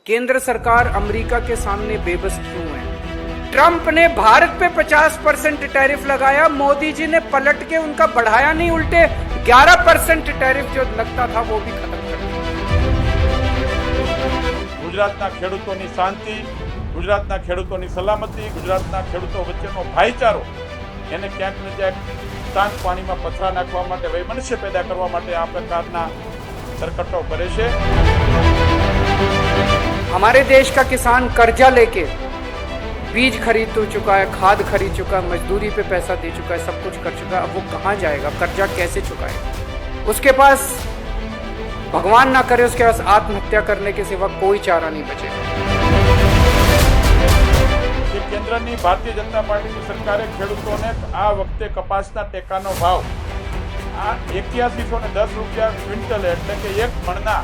केंद्र सरकार अमेरिका के सामने बेबस क्यों है? ट्रंप ने भारत पे 50% टैरिफ लगाया, मोदी जी ने पलट के उनका बढ़ाया नहीं, उल्टे 11% टैरिफ जो लगता था वो भी खत्म कर दिया। ગુજરાતના ખેડૂતોની શાંતિ, ગુજરાતના ખેડૂતોની સલામતી, ગુજરાતના ખેડૂતો વચ્ચેનો ભાઈચારો એને ક્યાંક ને ક્યાંક શાંત પાણીમાં પથરા નાખવા માટે, વૈમનસ્ય પેદા કરવા માટે આ પ્રકારના સરકટો કરે છે। हमारे देश का किसान कर्जा लेके बीज खरीद तो चुका है, खाद खरीद चुका है, मजदूरी पे पैसा दे चुका है, सब कुछ कर चुका है। अब वो कहाँ जाएगा? कर्जा कैसे चुकाएगा? उसके पास भगवान ना करे उसके पास आत्महत्या करने के सिवा कोई चारा नहीं बचेगा। केंद्રની ભારતીય જનતા પાર્ટીની સરકારે ખેડૂતોને આ વખતે કપાસના ટેકાનો ભાવ આ 8110 રૂપિયા ક્વિન્ટલ એટલે કે એક મણના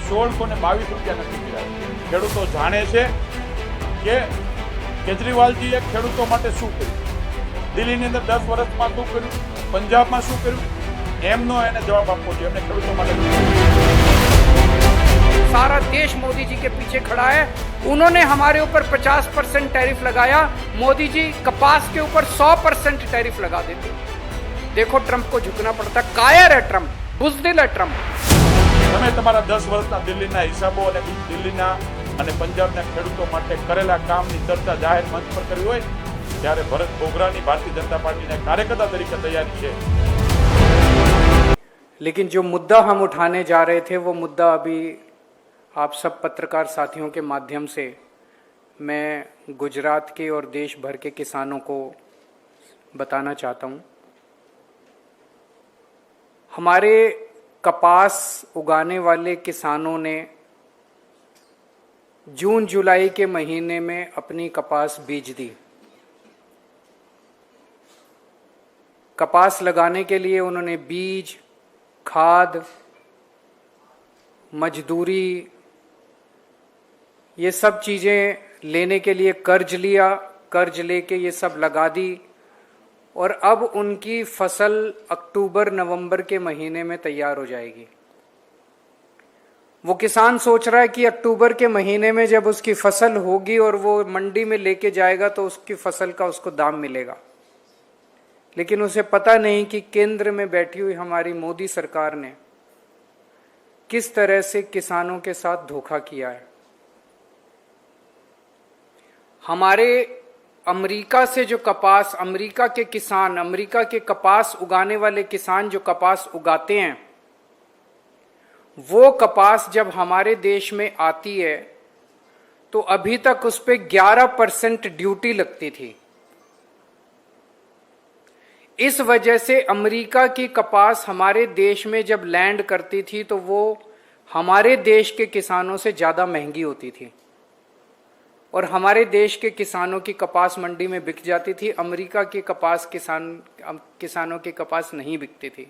1622 રૂપિયા નક્કી કર્યા। ખેડૂતો જાણે છે કે કેજરીવાલજીએ ખેડૂતો માટે શું કર્યું, દિલ્હીની અંદર 10 વર્ષમાં શું કર્યું, પંજાબમાં શું કર્યું, એમનો એને જવાબ આપવો જોઈએ। એમને ખેડૂતો માટે सारा देश मोदी जी के पीछे खड़ा है। उन्होंने हमारे ऊपर 50% टैरिफ लगाया, मोदी जी कपास के ऊपर 100% टैरिफ लगा देते। देखो ट्रंप को झुकना पड़ता। कायर है ट्रंप, बुज़दिल है ट्रंप। તમે તમારા 10 વર્ષના દિલ્હીના હિસાબો અને દિલ્હીના અને પંજાબના ખેડૂતો માટે કરેલા કામની ચર્ચા જાહેર મંચ પર કરી હોય ત્યારે ભરત બોગરાની ભારતીય जनता પાર્ટીના કાર્યકર્તા તરીકે તૈયારી છે। लेकिन जो मुद्दा हम उठाने जा रहे थे वो मुद्दा अभी आप सब पत्रकार साथियों के माध्यम से मैं गुजरात के और देश भर के किसानों को बताना चाहता हूँ। हमारे कपास उगाने वाले किसानों ने जून जुलाई के महीने में अपनी कपास बीज दी। कपास लगाने के लिए उन्होंने बीज, खाद, मजदूरी, ये सब चीज़ें लेने के लिए कर्ज लिया, कर्ज लेके ये सब लगा दी और अब उनकी फसल अक्टूबर नवंबर के महीने में तैयार हो जाएगी। वो किसान सोच रहा है कि अक्टूबर के महीने में जब उसकी फसल होगी और वो मंडी में लेके जाएगा तो उसकी फसल का उसको दाम मिलेगा, लेकिन उसे पता नहीं कि केंद्र में बैठी हुई हमारी मोदी सरकार ने किस तरह से किसानों के साथ धोखा किया है। हमारे अमेरिका से जो कपास, अमेरिका के किसान, अमेरिका के कपास उगाने वाले किसान जो कपास उगाते हैं, वो कपास जब हमारे देश में आती है तो अभी तक उस पे 11% ड्यूटी लगती थी। इस वजह से अमेरिका की कपास हमारे देश में जब लैंड करती थी तो वो हमारे देश के किसानों से ज़्यादा महंगी होती थी और हमारे देश के किसानों की कपास मंडी में बिक जाती थी। अमेरिका की कपास किसानों की कपास नहीं बिकती थी।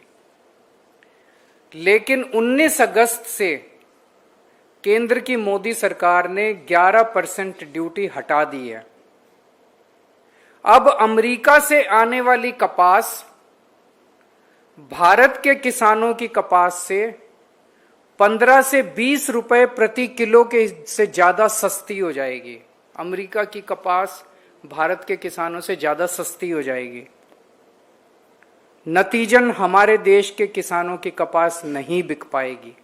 लेकिन 19 अगस्त से केंद्र की मोदी सरकार ने 11% ड्यूटी हटा दी है। अब अमेरिका से आने वाली कपास भारत के किसानों की कपास से 15 से 20 रुपए प्रति किलो के से ज्यादा सस्ती हो जाएगी। अमेरिका की कपास भारत के किसानों से ज्यादा सस्ती हो जाएगी। नतीजन हमारे देश के किसानों की कपास नहीं बिक पाएगी।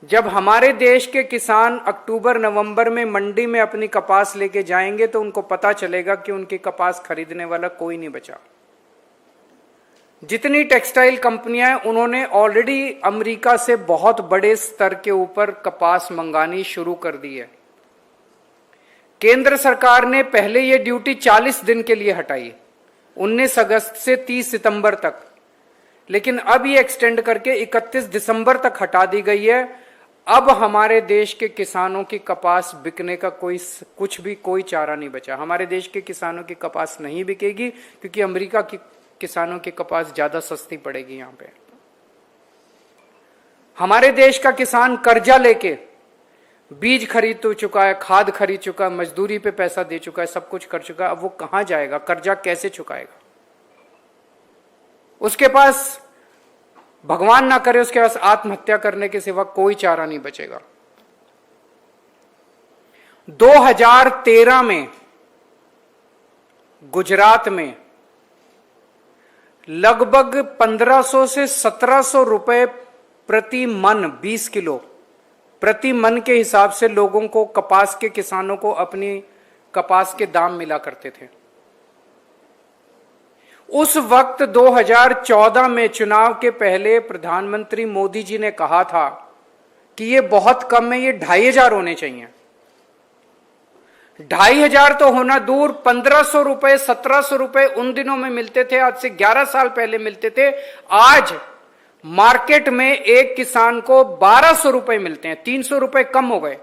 जब हमारे देश के किसान अक्टूबर नवंबर में मंडी में अपनी कपास लेके जाएंगे तो उनको पता चलेगा कि उनकी कपास खरीदने वाला कोई नहीं बचा। जितनी टेक्सटाइल कंपनियां हैं उन्होंने ऑलरेडी अमेरिका से बहुत बड़े स्तर के ऊपर कपास मंगानी शुरू कर दी है। केंद्र सरकार ने पहले ये ड्यूटी 40 दिन के लिए हटाई, 19 अगस्त से 30 सितंबर तक, लेकिन अब ये एक्सटेंड करके 31 दिसंबर तक हटा दी गई है। अब हमारे देश के किसानों की कपास बिकने का कोई चारा नहीं बचा। हमारे देश के किसानों की कपास नहीं बिकेगी क्योंकि अमेरिका की किसानों की कपास ज्यादा सस्ती पड़ेगी। यहां पे हमारे देश का किसान कर्जा लेके बीज खरीद तो चुका है, खाद खरीद चुका है, मजदूरी पे पैसा दे चुका है, सब कुछ कर चुका है। अब वो कहां जाएगा? कर्जा कैसे चुकाएगा? उसके पास भगवान ना करे उसके पास आत्महत्या करने के सिवा कोई चारा नहीं बचेगा। 2013 में गुजरात में लगभग 1500 से 1700 रुपए प्रति मन, 20 किलो प्रति मन के हिसाब से लोगों को, कपास के किसानों को अपनी कपास के दाम मिला करते थे। उस वक्त 2014 में चुनाव के पहले प्रधानमंत्री मोदी जी ने कहा था कि ये बहुत कम है, ये 2500 होने चाहिए। 2500 तो होना दूर, 1500 रुपए 1700 रुपए उन दिनों में मिलते थे, आज से 11 साल पहले मिलते थे। आज मार्केट में एक किसान को 1200 रुपए मिलते हैं, 300 रुपए कम हो गए,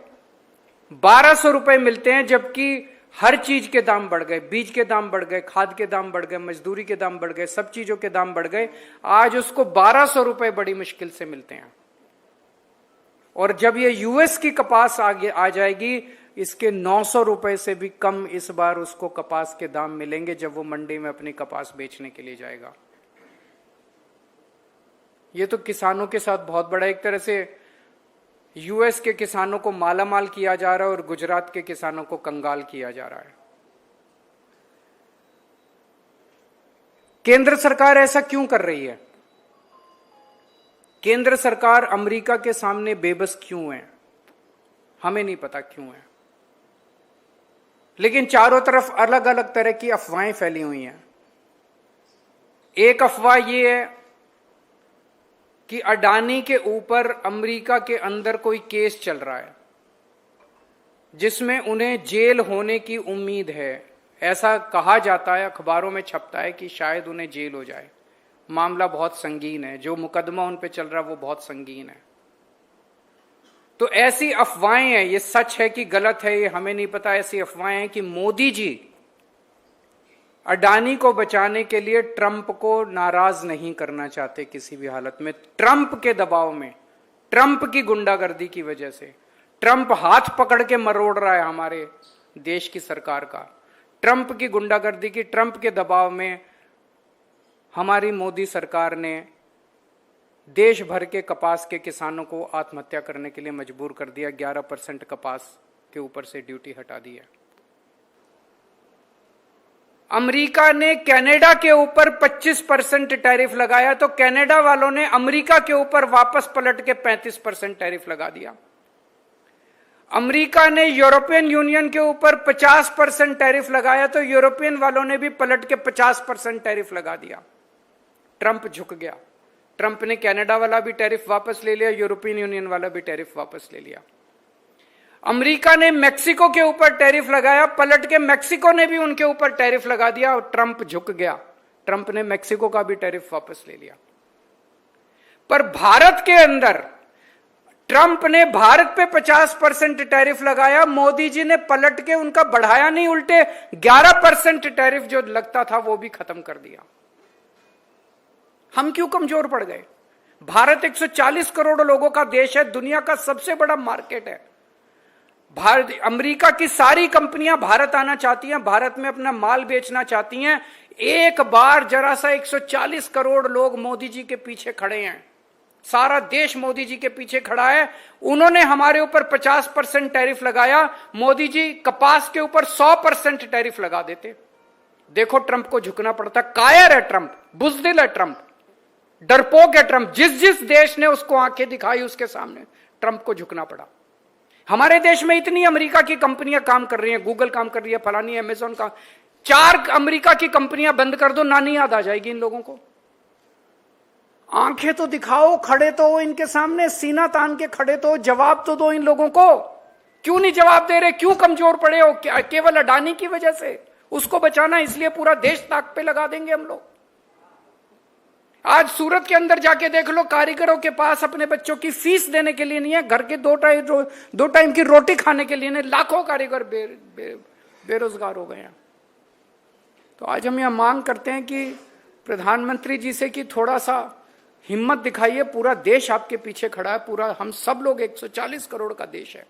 1200 रुपए मिलते हैं, जबकि हर चीज के दाम बढ़ गए, बीज के दाम बढ़ गए, खाद के दाम बढ़ गए, मजदूरी के दाम बढ़ गए, सब चीजों के दाम बढ़ गए। आज उसको 1200 रुपए बड़ी मुश्किल से मिलते हैं। और जब ये यूएस की कपास आगे आ जाएगी, इसके 900 रुपए से भी कम इस बार उसको कपास के दाम मिलेंगे जब वो मंडी में अपनी कपास बेचने के लिए जाएगा। ये तो किसानों के साथ बहुत बड़ा, एक तरह से यूएस के किसानों को मालामाल किया जा रहा है और गुजरात के किसानों को कंगाल किया जा रहा है। केंद्र सरकार ऐसा क्यों कर रही है? केंद्र सरकार अमेरिका के सामने बेबस क्यों है? हमें नहीं पता क्यों है, लेकिन चारों तरफ अलग अलग तरह की अफवाहें फैली हुई हैं। एक अफवाह यह है कि अडानी के ऊपर अमेरिका के अंदर कोई केस चल रहा है जिसमें उन्हें जेल होने की उम्मीद है। ऐसा कहा जाता है, अखबारों में छपता है कि शायद उन्हें जेल हो जाए। मामला बहुत संगीन है, जो मुकदमा उन पे चल रहा है वो बहुत संगीन है। तो ऐसी अफवाहें हैं, ये सच है कि गलत है ये हमें नहीं पता। ऐसी अफवाहें हैं कि मोदी जी अडानी को बचाने के लिए ट्रंप को नाराज नहीं करना चाहते किसी भी हालत में। ट्रंप के दबाव में, ट्रंप की गुंडागर्दी की वजह से, ट्रंप हाथ पकड़ के मरोड़ रहा है हमारे देश की सरकार का। ट्रंप की गुंडागर्दी की, ट्रंप के दबाव में हमारी मोदी सरकार ने देश भर के कपास के किसानों को आत्महत्या करने के लिए मजबूर कर दिया। 11% कपास के ऊपर से ड्यूटी हटा दी है। अमेरिका ने कनाडा के ऊपर 25% टैरिफ लगाया, तो कनाडा वालों ने अमेरिका के ऊपर वापस पलट के 35% टैरिफ लगा दिया। अमेरिका ने यूरोपियन यूनियन के ऊपर 50% टैरिफ लगाया, तो यूरोपियन वालों ने भी पलट के 50% टैरिफ लगा दिया। ट्रंप झुक गया। ट्रंप ने कनाडा वाला भी टैरिफ वापस ले लिया, यूरोपियन यूनियन वाला भी टैरिफ वापस ले लिया। अमेरिका ने मेक्सिको के ऊपर टैरिफ लगाया, पलट के मेक्सिको ने भी उनके ऊपर टैरिफ लगा दिया और ट्रंप झुक गया। ट्रंप ने मेक्सिको का भी टैरिफ वापस ले लिया। पर भारत के अंदर ट्रंप ने भारत पे 50% टैरिफ लगाया, मोदी जी ने पलट के उनका बढ़ाया नहीं, उल्टे 11% टैरिफ जो लगता था वो भी खत्म कर दिया। हम क्यों कमजोर पड़ गए? भारत 140 करोड़ लोगों का देश है, दुनिया का सबसे बड़ा मार्केट है। भारत, अमेरिका की सारी कंपनियां भारत आना चाहती हैं, भारत में अपना माल बेचना चाहती हैं। एक बार जरा सा 140 करोड़ लोग मोदी जी के पीछे खड़े हैं, सारा देश मोदी जी के पीछे खड़ा है। उन्होंने हमारे ऊपर 50% टैरिफ लगाया, मोदी जी कपास के ऊपर 100% टैरिफ लगा देते। देखो ट्रंप को झुकना पड़ता। कायर है ट्रंप, बुज़दिल है ट्रंप, डरपोक है ट्रंप। जिस जिस देश ने उसको आंखें दिखाई उसके सामने ट्रंप को झुकना पड़ा। हमारे देश में इतनी अमेरिका की कंपनियां काम कर रही हैं, गूगल काम कर रही है, फलानी अमेज़न का, 4 अमेरिका की कंपनियां बंद कर दो, नानी याद आ जाएगी इन लोगों को। आंखें तो दिखाओ, खड़े तो हो इनके सामने, सीना तान के खड़े तो हो, जवाब तो दो इन लोगों को। क्यों नहीं जवाब दे रहे? क्यों कमजोर पड़े हो? केवल अडानी की वजह से? उसको बचाना इसलिए पूरा देश ताक पे लगा देंगे हम लोग। आज सूरत के अंदर जाके देख लो, कारीगरों के पास अपने बच्चों की फीस देने के लिए नहीं है, घर के 2 टाइम की रोटी खाने के लिए नहीं। लाखों कारीगर बेरोजगार हो गए हैं। तो आज हम यह मांग करते हैं कि प्रधानमंत्री जी से कि थोड़ा सा हिम्मत दिखाइए। पूरा देश आपके पीछे खड़ा है, पूरा हम सब लोग 140 करोड़ का देश है।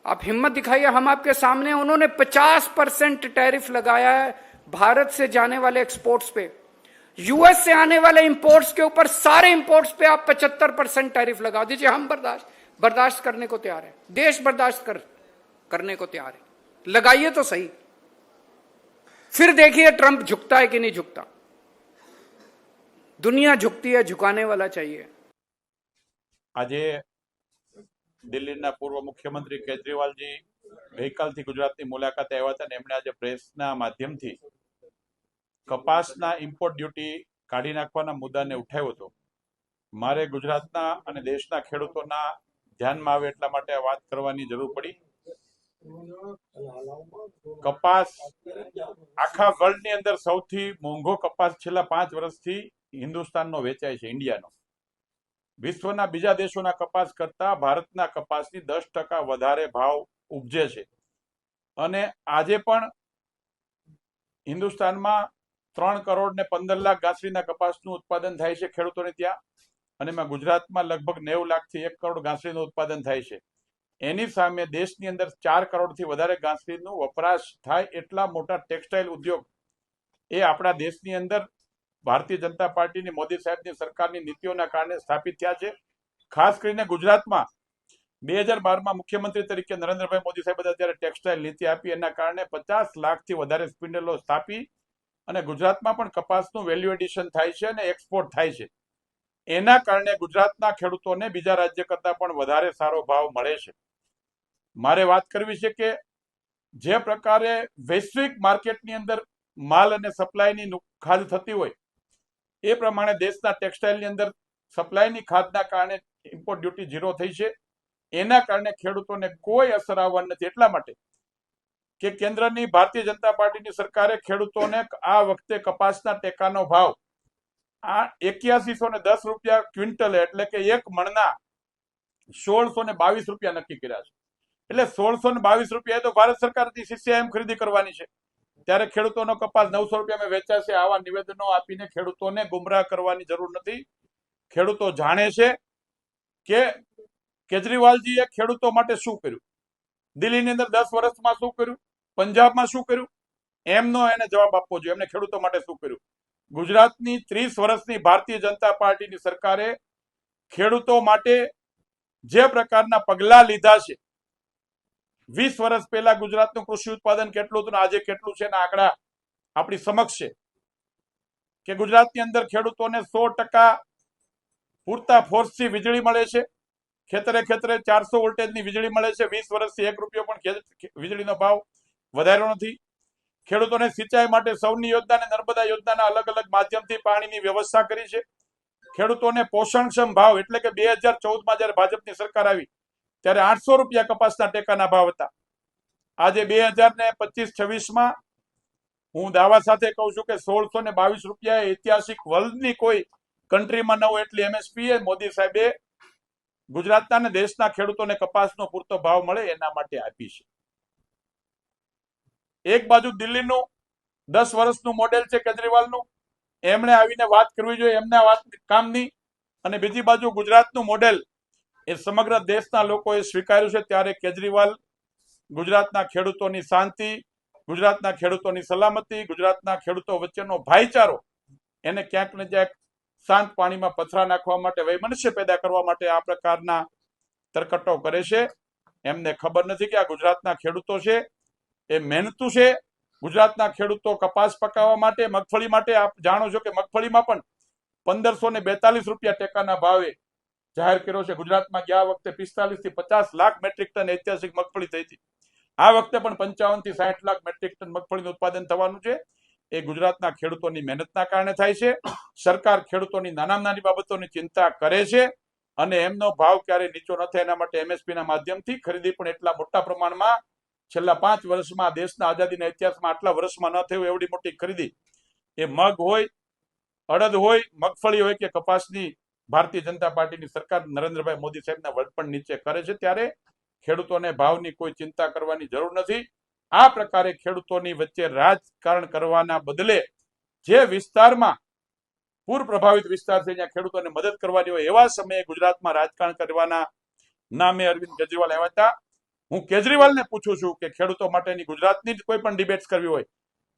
आप हिम्मत दिखाइए, हम आपके सामने। उन्होंने 50% टैरिफ लगाया है भारत से जाने वाले एक्सपोर्ट्स पे। यूएस से आने वाले इंपोर्ट्स के ऊपर, सारे इंपोर्ट्स पे आप 75% टैरिफ लगा दीजिए। हम बर्दाश्त करने को तैयार है, देश बर्दाश्त कर करने को तैयार है। लगाइए तो सही, फिर देखिए ट्रंप झुकता है कि नहीं झुकता। दुनिया झुकती है, झुकाने वाला चाहिए। આજે દિલ્હીના પૂર્વ મુખ્યમંત્રી કેજરીવાલજી ગઈકાલથી ગુજરાતની મુલાકાતે આવ્યા હતા અને એમણે આજે પ્રેસના માધ્યમથી કપાસના ઇમ્પોર્ટ ડ્યુટી કાઢી નાખવાના મુદ્દાને ઉઠાવ્યો હતો. મારે ગુજરાતના અને દેશના ખેડૂતોના ધ્યાનમાં આવે એટલા માટે આ વાત કરવાની જરૂર પડી. કપાસ આખા વર્લ્ડની અંદર સૌથી મોંઘો કપાસ છેલ્લા 5 વર્ષથી હિન્દુસ્તાનનો વેચાય છે, ઇન્ડિયાનો. વિશ્વના બીજા દેશોના કપાસ કરતા ભારતના કપાસની 10% વધારે ભાવ ઉપજે છે. અને આજે પણ હિન્દુસ્તાનમાં 3 કરોડ ને 15 લાખ ગાંસડીના કપાસનું ઉત્પાદન થાય છે ખેડૂતોને ત્યાં, અને એમાં ગુજરાતમાં લગભગ 90 લાખથી 1 કરોડ ગાંસડીનું ઉત્પાદન થાય છે. એની સામે દેશની અંદર 4 કરોડથી વધારે ગાંસડીનું વપરાશ થાય એટલા મોટા ટેક્સટાઇલ ઉદ્યોગ એ આપણા દેશની અંદર ભારતીય જનતા પાર્ટીની, મોદી સાહેબની સરકારની નીતિઓના કારણે સ્થાપિત થયા છે. ખાસ કરીને ગુજરાતમાં 2012માં મુખ્યમંત્રી તરીકે નરેન્દ્રભાઈ મોદી સાહેબે જ્યારે ટેક્સટાઇલ નીતિ આપી, એના કારણે 50 લાખથી વધારે સ્પિન્ડલો સ્થાપી અને ગુજરાતમાં પણ કપાસનું વેલ્યુ એડિશન થાય છે અને એક્સપોર્ટ થાય છે. એના કારણે ગુજરાતના ખેડૂતોને બીજા રાજ્ય કરતાં પણ વધારે સારો ભાવ મળે છે. મારે વાત કરવી છે કે જે પ્રકારે વૈશ્વિક માર્કેટની અંદર માલ અને સપ્લાયની ખાદ થતી હોય એ પ્રમાણે દેશના ટેક્સટાઇલની અંદર સપ્લાયની ખાદના કારણે ઇમ્પોર્ટ ડ્યુટી 0 થઈ છે. એના કારણે ખેડૂતોને કોઈ અસર આવવાની નથી. એટલા માટે કે કેન્દ્રની ભારતીય જનતા પાર્ટીની સરકારે ખેડૂતોને આ વખતે કપાસના ટેકાનો ભાવ આ 8110 રૂપિયા ક્વિન્ટલે, એટલે કે એક મણના 1622 રૂપિયા નક્કી કર્યા છે. એટલે 1622 રૂપિયા તો ભારત સરકારથી સીસીઆઈએમ ખરીદી કરવાની છે, ત્યારે ખેડૂતોનો કપાસ 900 રૂપિયામાં વેચાશે. આવા નિવેદનો આપીને ખેડૂતોને ગુમરાહ કરવાની જરૂર નથી. ખેડૂતો જાણે છે કે કેજરીવાલજીએ ખેડૂતો માટે શું કર્યું, દિલ્હીની અંદર 10 વર્ષમાં શું કર્યું, પંજાબમાં શું કર્યું, એમનો એને જવાબ આપવો જોઈએ. એમને ખેડૂતો માટે શું કર્યું. ગુજરાતની 30 વર્ષની ભારતીય જનતા પાર્ટીની સરકારે ખેડૂતો માટે જે પ્રકારના પગલા લીધા છે, 20 વર્ષ પહેલા ગુજરાતનું કૃષિ ઉત્પાદન કેટલું હતું, આજે કેટલું છે, એના આંકડા આપણી સમક્ષ છે. કે ગુજરાતની અંદર ખેડૂતોને 100% પૂરતા ફોર્સથી વીજળી મળે છે, ખેતરે ખેતરે 400 વોલ્ટેજની વીજળી મળે છે. 20 વર્ષથી 1 રૂપિયો પણ વીજળીનો ભાવ વધાર્યો નથી. ખેડૂતોને સિંચાઈ માટે સૌની યોજના અને નર્મદા યોજનાના અલગ અલગ માધ્યમથી પાણીની વ્યવસ્થા કરી છે. ખેડૂતોને પોષણક્ષમ ભાવ, એટલે કે 2014માં જ્યારે ભાજપની સરકાર આવી ત્યારે 800 રૂપિયા કપાસના ટેકાના ભાવ હતા. આજે 2025-26માં હું દાવા સાથે કહું છું કે 1622 રૂપિયા ઐતિહાસિક વર્લ્ડની કોઈ કન્ટ્રીમાં ન હોય એટલી એમએસપી એ મોદી સાહેબે ગુજરાતના અને દેશના ખેડૂતોને કપાસનો પૂરતો ભાવ મળે એના માટે આપી છે. એક બાજુ દિલ્હીનું 10 વર્ષનું મોડેલ છે કેજરીવાલનું, એમણે આવીને વાત કરવી જોઈએ, એમના વાત કામની. અને બીજી બાજુ ગુજરાતનું મોડેલ એ સમગ્ર દેશના લોકોએ સ્વીકાર્યું છે. ત્યારે કેજરીવાલ ગુજરાતના ખેડૂતોની શાંતિ, ગુજરાતના ખેડૂતોની સલામતી, ગુજરાતના ખેડૂતો વચ્ચેનો ભાઈચારો એને ક્યાંક ને ક્યાંક શાંત પાણીમાં પથરા નાખવા માટે, વૈમનસ્ય પેદા કરવા માટે આ પ્રકારના તરકટો કરે છે. એમને ખબર નથી કે આ ગુજરાતના ખેડૂતો છે એ મહેનતુ છે. ગુજરાતના ખેડૂતો કપાસ પકાવવા માટે, મગફળી માટે, આપ જાણો છો કે મગફળીમાં પણ 1542 રૂપિયા ટેકાના ભાવે જાહેર કર્યો છે. ગુજરાતમાં ગયા વખતે 45 થી 50 લાખ મેટ્રિક ટન ઐતિહાસિક મગફળી થઈ હતી. આ વખતે પણ 55 થી 60 લાખ મેટ્રિક ટન મગફળીનું ઉત્પાદન થવાનું છે. એ ગુજરાતના ખેડૂતોની મહેનતના કારણે થાય છે. સરકાર ખેડૂતોની નાનામાં નાની બાબતોની ચિંતા કરે છે અને એમનો ભાવ ક્યારે નીચો ન થાય એના માટે એમએસપી ના માધ્યમથી ખરીદી પણ એટલા મોટા પ્રમાણમાં છેલ્લા 5 વર્ષમાં, દેશના આઝાદીના ઇતિહાસમાં આટલા વર્ષમાં ન થયું એવડી મોટી ખરીદી એ મગ હોય, અડદ હોય, મગફળી હોય કે કપાસની ભારતીય જનતા પાર્ટીની સરકાર નરેન્દ્રભાઈ મોદી સાહેબના વડપણ નીચે કરે છે. ત્યારે ખેડૂતોને ભાવની કોઈ ચિંતા કરવાની જરૂર નથી. આ પ્રકારે ખેડૂતોની વચ્ચે રાજકારણ કરવાના બદલે જે વિસ્તારમાં પૂર પ્રભાવિત વિસ્તાર છે, જ્યાં ખેડૂતોને મદદ કરવાની હોય, એવા સમયે ગુજરાતમાં રાજકારણ કરવાના નામે અરવિંદ કેજરીવાલ આવ્યા હતા. હું કેજરીવાલને પૂછું છું કે ખેડૂતો માટેની ગુજરાતની કોઈ પણ ડિબેટ્સ કરવી હોય,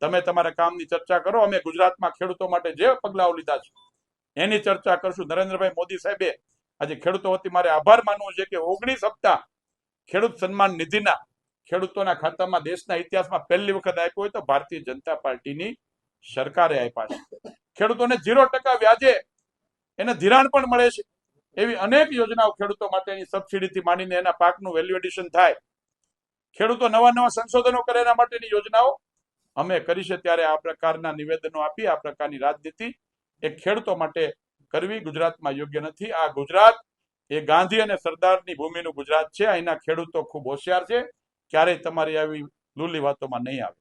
તમે તમારા કામની ચર્ચા કરો. અમે ગુજરાતમાં ખેડૂતો માટે જે પગલાઓ લીધા છે એની ચર્ચા કરશું. નરેન્દ્રભાઈ મોદી સાહેબે આજે ખેડૂતો વતી મારે આભાર માનવો છે કે 19 હપ્તા ખેડૂત સન્માન નિધિના ખેડૂતોના ખાતામાં દેશના ઇતિહાસમાં પહેલી વખત આપ્યો હોય તો ભારતીય જનતા પાર્ટીની સરકારે આપ્યા છે. ખેડૂતોને 0% વ્યાજે એને ધિરાણ પણ મળે છે. એવી અનેક યોજનાઓ ખેડૂતો માટેની સબસિડીથી માંડીને એના પાકનું વેલ્યુ એડિશન થાય, ખેડૂતો નવા નવા સંશોધનો કરે એના માટેની યોજનાઓ અમે કરી છે. ત્યારે આ પ્રકારના નિવેદનો આપી આ પ્રકારની રાજનીતિ એ ખેડૂતો માટે કરવી ગુજરાતમાં યોગ્ય નથી. આ ગુજરાત એ ગાંધી અને સરદારની ભૂમિનું ગુજરાત છે. અહીંના ખેડૂતો ખૂબ હોશિયાર છે, ક્યારેય તમારી આવી લૂલી વાતોમાં નહીં આવે.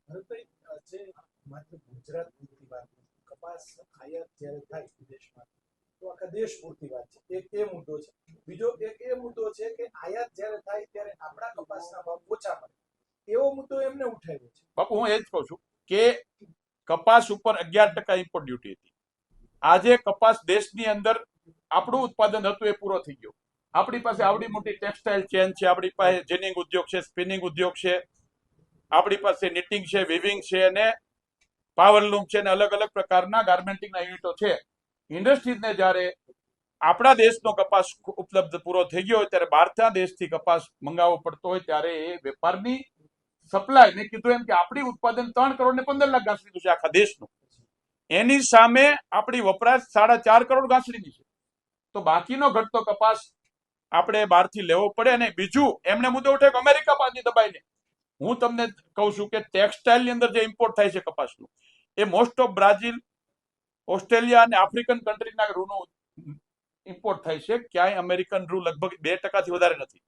માત્ર ગુજરાત પૂરતી વાત નથી. કપાસ આયાત જ્યારે થાય વિદેશમાં તો આખા દેશ પૂરતી વાત છે. એક એ મુદ્દો છે. બીજો એક એ મુદ્દો છે કે આયાત જ્યારે થાય ત્યારે આપણા કપાસના ભાવ ઓછા મળે, એવો મુદ્દો એમને ઉઠાવ્યો છે. બાપુ હું એ જ કહું છું કે કપાસ ઉપર 11% ઇમ્પોર્ટ ડ્યુટી હતી. આજે કપાસ દેશની અંદર આપણું ઉત્પાદન હતું એ પૂરો થઈ ગયો. આપણી પાસે આવડી મોટી ટેક્સટાઇલ ચેન છે, આપણી પાસે જીનિંગ ઉદ્યોગ છે, સ્પિનિંગ ઉદ્યોગ છે, આપણી પાસે નિટિંગ છે, વિવિંગ છે અને પાવરલૂમ છે અને અલગ અલગ પ્રકારના ગાર્મેન્ટિંગના યુનિટો છે. ઇન્ડસ્ટ્રીઝને જ્યારે આપણા દેશનો કપાસ ઉપલબ્ધ પૂરો થઈ ગયો હોય ત્યારે બહારના દેશથી કપાસ મંગાવવો પડતો હોય ત્યારે એ વેપારની સપ્લાય, મેં કીધું એમ કે આપણી ઉત્પાદન 3 કરોડ ને 15 લાખ ગાંસડીનું છે આખા દેશનું, એની સામે આપણી વપરાશ 4.5 કરોડ ગાંસડીની છે. તો બાકીનો ઘટતો કપાસ આપણે બહારથી લેવો પડે. અને બીજું એમને મુદ્દો ઉઠે કે અમેરિકા પાછી દબાઈને, હું તમને કહું છું કે ટેક્સટાઇલની અંદર જે ઇમ્પોર્ટ થાય છે કપાસનું એ મોસ્ટ ઓફ બ્રાઝિલ, ઓસ્ટ્રેલિયા અને આફ્રિકન કન્ટ્રીના રૂનો ઇમ્પોર્ટ થાય છે. ક્યાંય અમેરિકન રૂ લગભગ 2%થી વધારે નથી.